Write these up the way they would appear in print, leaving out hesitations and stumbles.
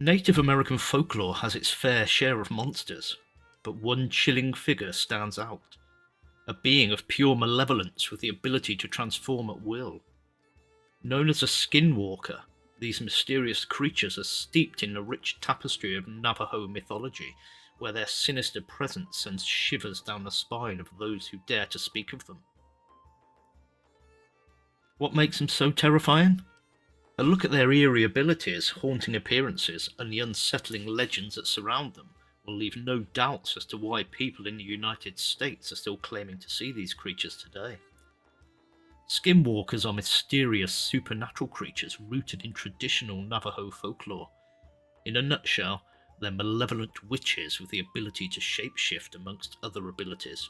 Native American folklore has its fair share of monsters, but one chilling figure stands out. A being of pure malevolence with the ability to transform at will. Known as a skinwalker, these mysterious creatures are steeped in a rich tapestry of Navajo mythology, where their sinister presence sends shivers down the spine of those who dare to speak of them. What makes them so terrifying? A look at their eerie abilities, haunting appearances, and the unsettling legends that surround them will leave no doubts as to why people in the United States are still claiming to see these creatures today. Skinwalkers are mysterious supernatural creatures rooted in traditional Navajo folklore. In a nutshell, they're malevolent witches with the ability to shapeshift amongst other abilities.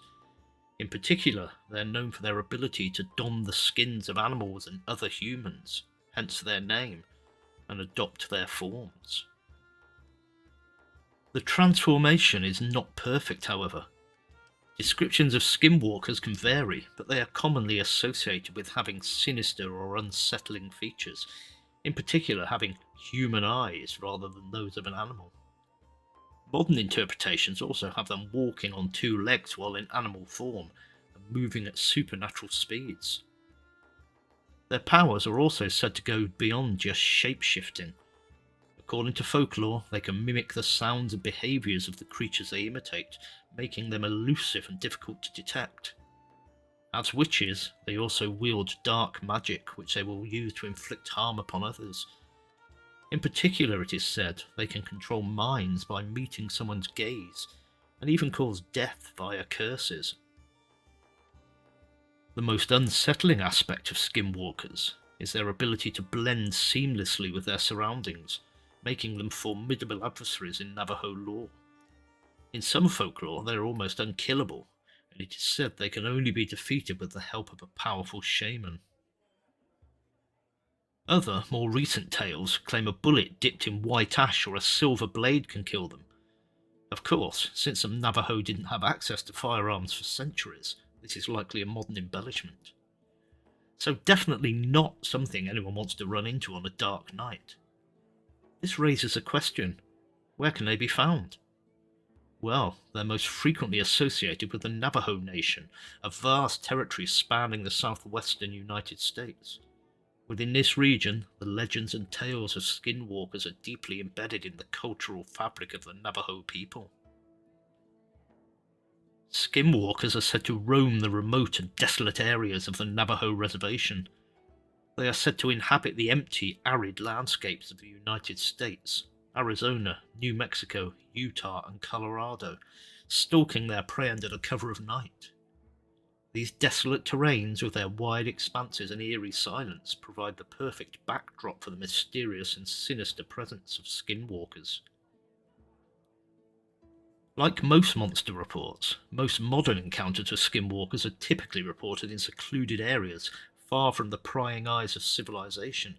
In particular, they're known for their ability to don the skins of animals and other humans, hence their name, and adopt their forms. The transformation is not perfect, however. Descriptions of skinwalkers can vary, but they are commonly associated with having sinister or unsettling features, in particular having human eyes rather than those of an animal. Modern interpretations also have them walking on two legs while in animal form and moving at supernatural speeds. Their powers are also said to go beyond just shape-shifting. According to folklore, they can mimic the sounds and behaviours of the creatures they imitate, making them elusive and difficult to detect. As witches, they also wield dark magic, which they will use to inflict harm upon others. In particular, it is said they can control minds by meeting someone's gaze, and even cause death via curses. The most unsettling aspect of skinwalkers is their ability to blend seamlessly with their surroundings, making them formidable adversaries in Navajo lore. In some folklore, they are almost unkillable, and it is said they can only be defeated with the help of a powerful shaman. Other, more recent tales claim a bullet dipped in white ash or a silver blade can kill them. Of course, since some Navajo didn't have access to firearms for centuries, this is likely a modern embellishment. So definitely not something anyone wants to run into on a dark night. This raises a question: where can they be found? Well, they're most frequently associated with the Navajo Nation, a vast territory spanning the southwestern United States. Within this region, the legends and tales of skinwalkers are deeply embedded in the cultural fabric of the Navajo people. Skinwalkers are said to roam the remote and desolate areas of the Navajo reservation. They are said to inhabit the empty, arid landscapes of the United States, Arizona, New Mexico, Utah, and Colorado, stalking their prey under the cover of night. These desolate terrains, with their wide expanses and eerie silence, provide the perfect backdrop for the mysterious and sinister presence of skinwalkers. Like most monster reports, most modern encounters with skinwalkers are typically reported in secluded areas, far from the prying eyes of civilization.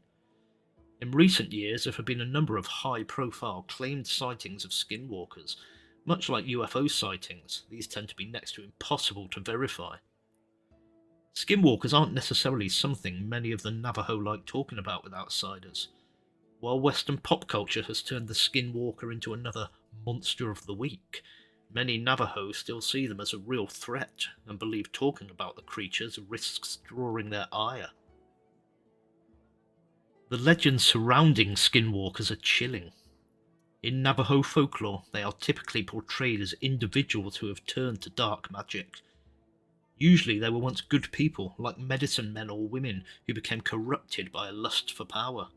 In recent years, there have been a number of high-profile claimed sightings of skinwalkers. Much like UFO sightings, these tend to be next to impossible to verify. Skinwalkers aren't necessarily something many of the Navajo like talking about with outsiders. While Western pop culture has turned the skinwalker into another monster of the week, many Navajo still see them as a real threat and believe talking about the creatures risks drawing their ire. The legends surrounding skinwalkers are chilling. In Navajo folklore, they are typically portrayed as individuals who have turned to dark magic. Usually they were once good people, like medicine men or women who became corrupted by a lust for power.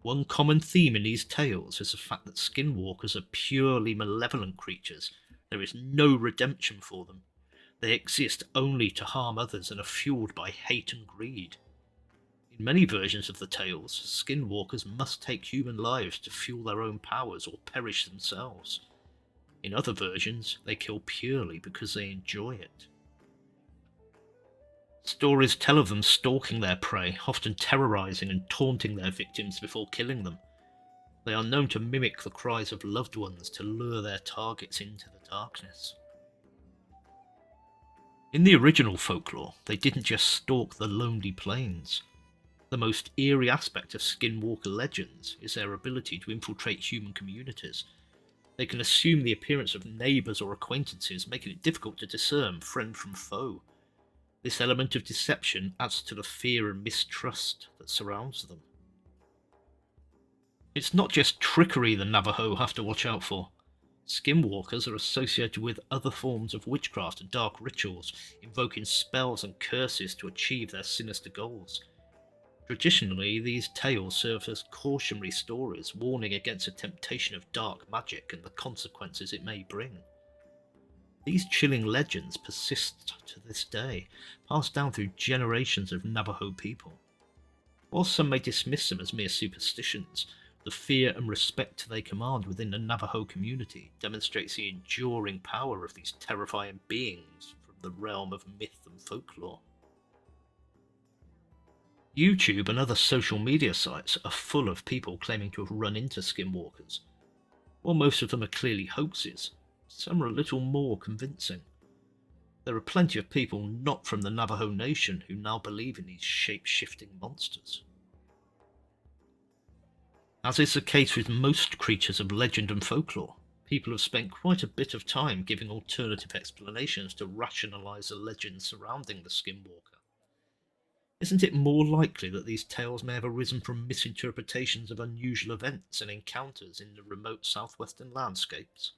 One common theme in these tales is the fact that skinwalkers are purely malevolent creatures. There is no redemption for them. They exist only to harm others and are fueled by hate and greed. In many versions of the tales, skinwalkers must take human lives to fuel their own powers or perish themselves. In other versions, they kill purely because they enjoy it. Stories tell of them stalking their prey, often terrorizing and taunting their victims before killing them. They are known to mimic the cries of loved ones to lure their targets into the darkness. In the original folklore, they didn't just stalk the lonely plains. the most eerie aspect of skinwalker legends is their ability to infiltrate human communities. They can assume the appearance of neighbours or acquaintances, making it difficult to discern friend from foe. This element of deception adds to the fear and mistrust that surrounds them. It's not just trickery the Navajo have to watch out for. Skinwalkers are associated with other forms of witchcraft and dark rituals, invoking spells and curses to achieve their sinister goals. Traditionally, these tales serve as cautionary stories, warning against the temptation of dark magic and the consequences it may bring. These chilling legends persist to this day, passed down through generations of Navajo people. While some may dismiss them as mere superstitions, the fear and respect they command within the Navajo community demonstrates the enduring power of these terrifying beings from the realm of myth and folklore. YouTube and other social media sites are full of people claiming to have run into skinwalkers. While most of them are clearly hoaxes, some are a little more convincing. There are plenty of people not from the Navajo Nation who now believe in these shape-shifting monsters. As is the case with most creatures of legend and folklore, people have spent quite a bit of time giving alternative explanations to rationalize the legends surrounding the skinwalker. Isn't it more likely that these tales may have arisen from misinterpretations of unusual events and encounters in the remote southwestern landscapes?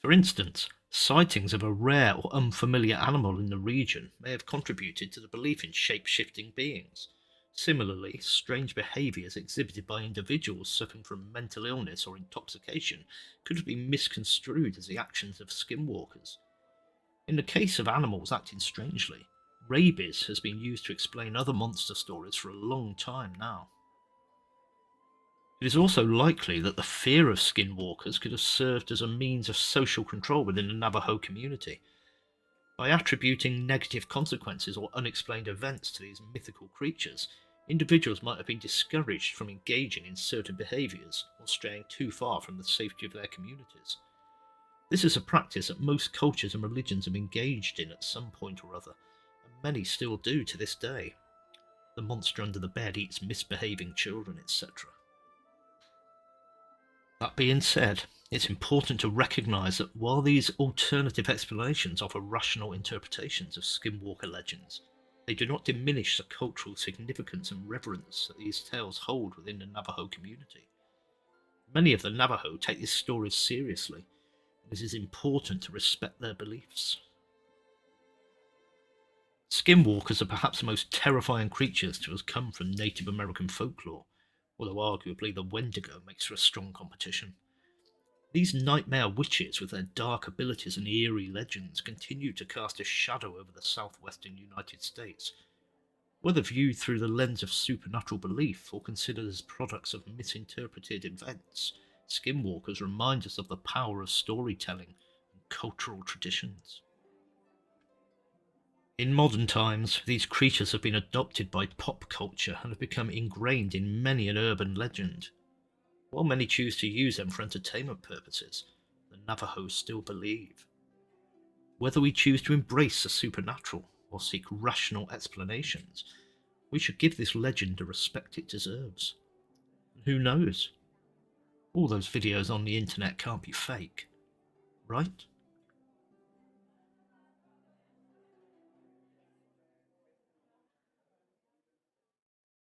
For instance, sightings of a rare or unfamiliar animal in the region may have contributed to the belief in shape-shifting beings. Similarly, strange behaviours exhibited by individuals suffering from mental illness or intoxication could have been misconstrued as the actions of skinwalkers. In the case of animals acting strangely, rabies has been used to explain other monster stories for a long time now. It is also likely that the fear of skinwalkers could have served as a means of social control within the Navajo community. By attributing negative consequences or unexplained events to these mythical creatures, individuals might have been discouraged from engaging in certain behaviours or straying too far from the safety of their communities. This is a practice that most cultures and religions have engaged in at some point or other, and many still do to this day. The monster under the bed eats misbehaving children, etc. That being said, it's important to recognise that while these alternative explanations offer rational interpretations of skinwalker legends, they do not diminish the cultural significance and reverence that these tales hold within the Navajo community. Many of the Navajo take these stories seriously, and it is important to respect their beliefs. Skinwalkers are perhaps the most terrifying creatures to have come from Native American folklore, although arguably the Wendigo makes for a strong competition. These nightmare witches, with their dark abilities and eerie legends, continue to cast a shadow over the southwestern United States. Whether viewed through the lens of supernatural belief or considered as products of misinterpreted events, skinwalkers remind us of the power of storytelling and cultural traditions. In modern times, these creatures have been adopted by pop culture and have become ingrained in many an urban legend. While many choose to use them for entertainment purposes, the Navajo still believe. Whether we choose to embrace the supernatural or seek rational explanations, we should give this legend the respect it deserves. And who knows? All those videos on the internet can't be fake, right?